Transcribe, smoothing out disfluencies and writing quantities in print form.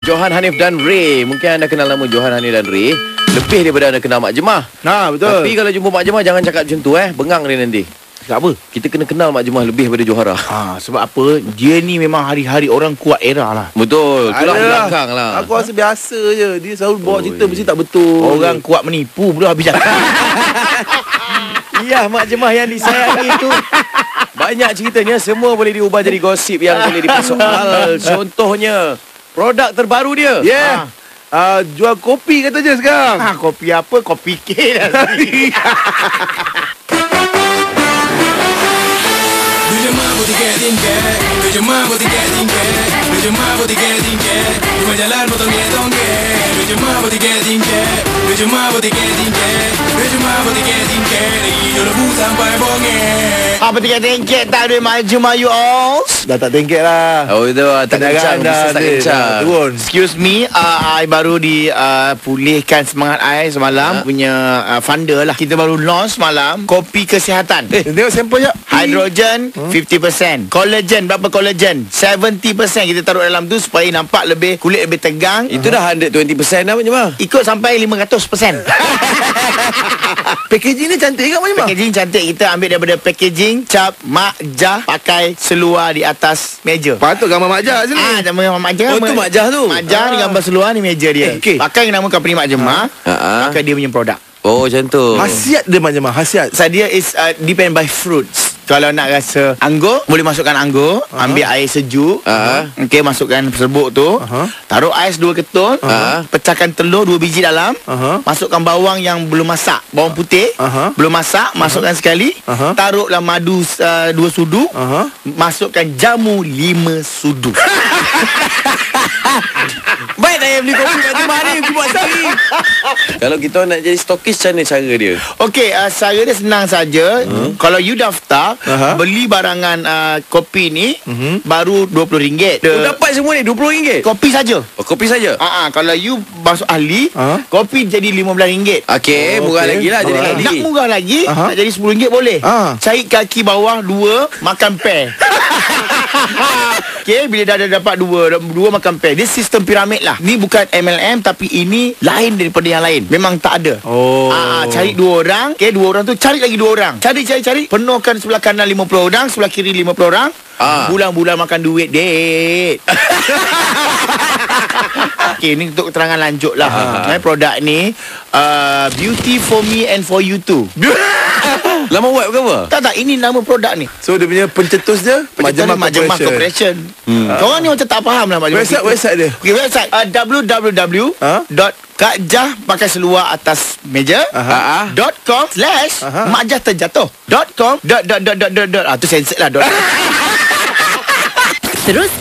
Johan, Hanif dan Ray. Mungkin anda kenal nama Johan, Hanif dan Ray lebih daripada anda kenal Mak Jemah. Nah, betul. Tapi kalau jumpa Mak Jemah jangan cakap macam tu bengang dia nanti. Sebab apa? Kita kena kenal Mak Jemah lebih daripada Johara. Sebab apa? Dia ni memang hari-hari orang kuat era lah. Betul. Itulah belakang lah. Aku rasa biasa je. Dia selalu bawa cerita mesti tak betul. Orang kuat menipu pula habis cakap. Ya, Mak Jemah yang disayangi itu banyak ceritanya. Semua boleh diubah jadi gosip yang boleh dipersoal. Contohnya produk terbaru dia. Jual kopi katanya sekarang. Kopi apa? Kopi K dah. Apa tingkat tak ada Mak Jemah you all? Dah tak tengket lah. Oh itu tak kencang. dah Tak kencang. turun. Excuse me, I baru dipulihkan semangat I semalam punya funder lah. Kita baru launch semalam kopi kesihatan. Tengok sampel je. Hydrogen 50%. Collagen, berapa collagen? 70% kita taruh dalam tu supaya nampak lebih, kulit lebih tegang. Itu dah 120% dah Mak Jemah. Ikut sampai 500%. Packaging ni cantik kan Mak Jemah? Packaging cantik. Kita ambil daripada packaging cap Mak Jah pakai seluar di atas meja. Patut gambar Mak Jah sini. Nama Mak Jah. Oh tu Mak Jah tu. Mak Jah ni gambar seluar ni meja dia. Okey. Pakai nama company Mak Jemah. Pakai dia punya produk. Oh macam tu. Khasiat dia Mak Jemah. Khasiat. Dia is depend by fruits. Kalau nak rasa anggur, boleh masukkan anggur. Ambil air sejuk. Okey, masukkan serbuk tu. Taruh ais 2 ketul. Pecahkan telur 2 biji dalam. Masukkan bawang yang belum masak, bawang putih. Belum masak, masukkan sekali. Taruhlah madu 2 sudu. Masukkan jamu 5 sudu. Baik dah yang beli kopi Mak Jemah ni. Aku buat sendiri. Kalau kita nak jadi stokis, macam mana cara dia? Okey, cara dia senang saja. Kalau you daftar, beli barangan kopi ni baru RM20. Oh, dapat semua ni RM20? Kopi saja. Oh, kopi saja? Kalau you masuk ahli, kopi jadi RM15. Okey, murah lagi lah. Jadi lagi. Nak murah lagi, nak jadi RM10 boleh. Cari kaki bawah 2, makan pair. Okey, bila dah dapat 2 makan pair. Dia sistem piramid lah. Ni bukan MLM, tapi ini lain daripada yang lain. Memang tak ada. Cari 2 orang. Okey, 2 orang tu cari lagi 2 orang. Cari. Penuhkan sebelah kanan 50 orang, sebelah kiri 50 orang. Bulan-bulan makan duit, dek. Okey, ni untuk keterangan lanjut lah. Produk ni beauty for me and for you too. Lama web ke apa? Tak, ini nama produk ni. So dia punya pencetus dia Mak Jemah Corporation. Korang ni macam tak faham lah Mak Jemah. Website dia. Okey, website www.kakjah pakai seluar atas meja .com/Mak Jah terjatuh .com tu sensor lah. Terus